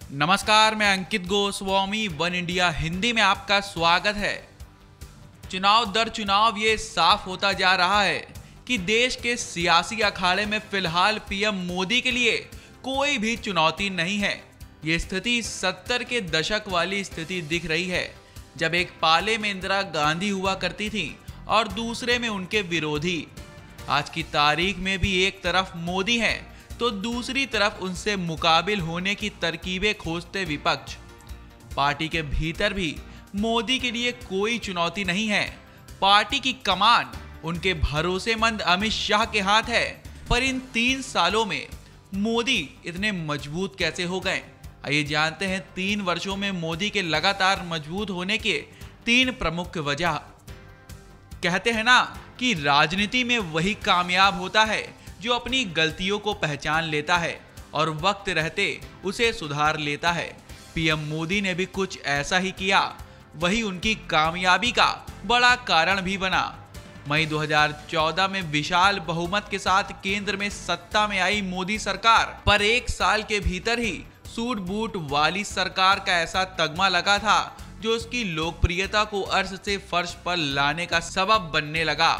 नमस्कार, मैं अंकित Goswami one India Hindi में आपका स्वागत है। चुनाव दर चुनाव ये साफ होता जा रहा है कि देश के सियासी अखाड़े में फिलहाल पीएम मोदी के लिए कोई भी चुनौती नहीं है। ये स्थिति 70 के दशक वाली स्थिति दिख रही है, जब एक पाले में इंदिरा गांधी हुआ करती थी और दूसरे में उनके विरोधी। आज की तारीख में भी एक तरफ मोदी है तो दूसरी तरफ उनसे मुकाबिल होने की तरकीबें खोजते विपक्ष। पार्टी के भीतर भी मोदी के लिए कोई चुनौती नहीं है। पार्टी की कमान उनके भरोसेमंद अमित शाह के हाथ है। पर इन 3 सालों में मोदी इतने मजबूत कैसे हो गए? आइए जानते हैं 3 वर्षों में मोदी के लगातार मजबूत होने के 3 प्रमुख वजह। कहते हैं ना कि राजनीति में वही कामयाब होता है जो अपनी गलतियों को पहचान लेता है और वक्त रहते उसे सुधार लेता है। पीएम मोदी ने भी कुछ ऐसा ही किया। वही उनकी कामयाबी का बड़ा कारण भी बना। मई 2014 में विशाल बहुमत के साथ केंद्र में सत्ता में आई मोदी सरकार पर 1 साल के भीतर ही सूट बूट वाली सरकार का ऐसा तगमा लगा था जो उसकी लोकप्रियता को अर्श से फर्श पर लाने का सबब बनने लगा।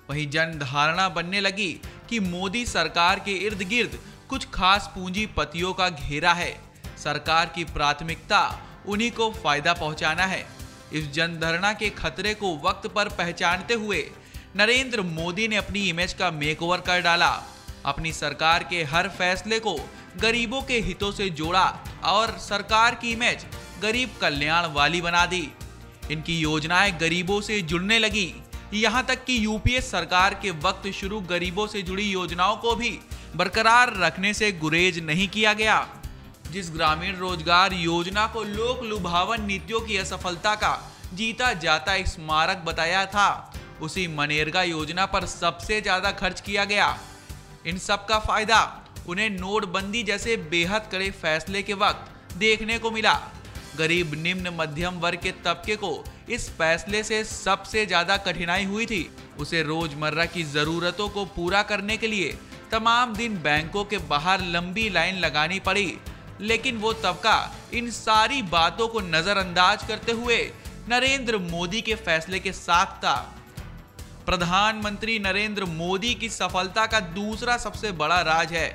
वहीं जन धारणा बनने लगी कि मोदी सरकार के इर्द गिर्द कुछ खास पूंजीपतियों का घेरा है। सरकार की प्राथमिकता उन्हीं को फायदा पहुंचाना है। इस जनधारणा के खतरे को वक्त पर पहचानते हुए नरेंद्र मोदी ने अपनी इमेज का मेकओवर कर डाला। अपनी सरकार के हर फैसले को गरीबों के हितों से जोड़ा और सरकार की इमेज गरीब कल्याण वाली बना दी। इनकी योजनाएं गरीबों से जुड़ने लगी। यहां तक कि यूपीए सरकार के वक्त शुरू गरीबों से जुड़ी योजनाओं को भी बरकरार रखने से गुरेज नहीं किया गया। जिस ग्रामीण रोजगार योजना को लोक लुभावन नीतियों की असफलता का जीता जाता स्मारक बताया था, उसी मनरेगा योजना पर सबसे ज्यादा खर्च किया गया। इन सब का फायदा उन्हें नोटबंदी जैसे बेहद कड़े फैसले के वक्त देखने को मिला। गरीब निम्न मध्यम वर्ग के तबके को इस फैसले से सबसे ज्यादा कठिनाई हुई थी। उसे रोजमर्रा की जरूरतों को पूरा करने के लिए तमाम दिन बैंकों के बाहर लंबी लाइन लगानी पड़ी। लेकिन वो तबका इन सारी बातों को नजरअंदाज करते हुए नरेंद्र मोदी के फैसले के साथ था। प्रधानमंत्री नरेंद्र मोदी की सफलता का दूसरा सबसे बड़ा राज है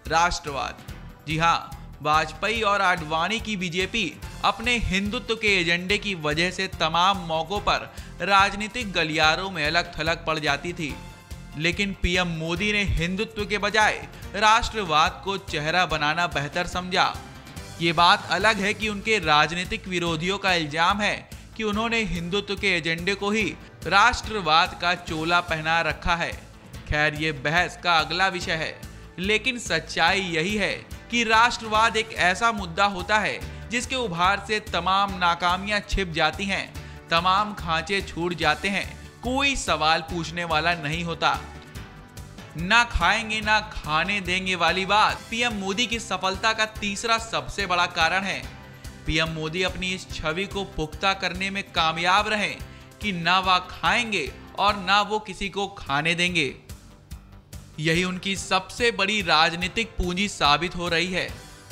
राष्ट्रवाद। जी हाँ, वाजपेयी और आडवाणी की बीजेपी अपने हिंदुत्व के एजेंडे की वजह से तमाम मौकों पर राजनीतिक गलियारों में अलग थलग पड़ जाती थी। लेकिन पीएम मोदी ने हिंदुत्व के बजाय राष्ट्रवाद को चेहरा बनाना बेहतर समझा। ये बात अलग है कि उनके राजनीतिक विरोधियों का इल्जाम है कि उन्होंने हिंदुत्व के एजेंडे को ही राष्ट्रवाद का चोला पहना रखा है। खैर, ये बहस का अगला विषय है। लेकिन सच्चाई यही है कि राष्ट्रवाद एक ऐसा मुद्दा होता है जिसके उभार से तमाम नाकामियां छिप जाती हैं, तमाम खांचे छूट जाते हैं। कोई सवाल पूछने वाला नहीं होता। ना खाएंगे ना खाने देंगे वाली बात पीएम मोदी की सफलता का तीसरा सबसे बड़ा कारण है। पीएम मोदी अपनी इस छवि को पुख्ता करने में कामयाब रहे कि ना वह खाएंगे और ना वो किसी को खाने देंगे। यही उनकी सबसे बड़ी राजनीतिक पूंजी साबित हो रही है।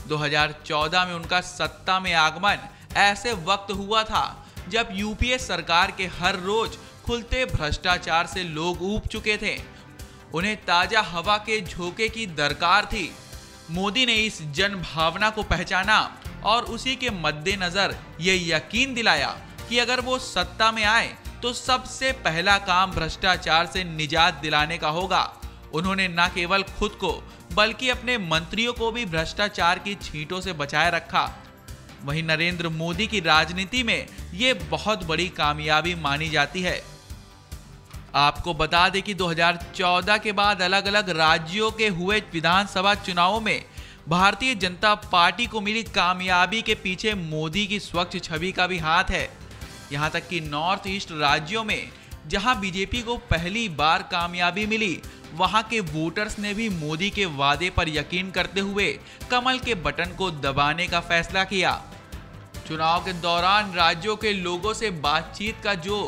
2014 में उनका सत्ता में आगमन ऐसे वक्त हुआ था जब यूपीए सरकार के हर रोज खुलते भ्रष्टाचार से लोग ऊब चुके थे। उन्हें ताजा हवा के झोंके की दरकार थी। मोदी ने इस जन भावना को पहचाना और उसी के मद्देनजर ये यकीन दिलाया कि अगर वो सत्ता में आए तो सबसे पहला काम भ्रष्टाचार से निजात दिलाने का होगा। उन्होंने न केवल खुद को बल्कि अपने मंत्रियों को भी भ्रष्टाचार की छींटों से बचाए रखा। वहीं नरेंद्र मोदी की राजनीति में ये बहुत बड़ी कामयाबी मानी जाती है। आपको बता दें कि 2014 के बाद अलग अलग राज्यों के हुए विधानसभा चुनावों में भारतीय जनता पार्टी को मिली कामयाबी के पीछे मोदी की स्वच्छ छवि का भी हाथ है। यहां तक कि नॉर्थ ईस्ट राज्यों में जहां बीजेपी को पहली बार कामयाबी मिली, वहां के वोटर्स ने भी मोदी के वादे पर यकीन करते हुए कमल के बटन को दबाने का फैसला किया। चुनाव के दौरान राज्यों के लोगों से बातचीत का जो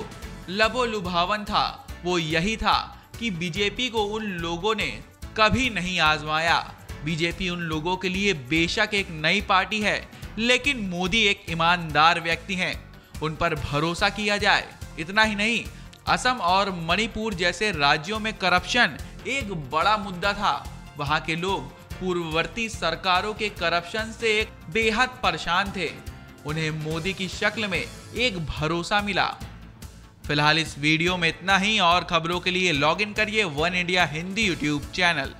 लबोलुभावन था वो यही था कि बीजेपी को उन लोगों ने कभी नहीं आजमाया। बीजेपी उन लोगों के लिए बेशक एक नई पार्टी है, लेकिन मोदी एक ईमानदार व्यक्ति हैं। उन पर भरोसा किया जाए। इतना ही नहीं, असम और मणिपुर जैसे राज्यों में करप्शन एक बड़ा मुद्दा था। वहां के लोग पूर्ववर्ती सरकारों के करप्शन से एक बेहद परेशान थे। उन्हें मोदी की शक्ल में एक भरोसा मिला। फिलहाल इस वीडियो में इतना ही, और खबरों के लिए लॉग इन करिए one India Hindi YouTube channel.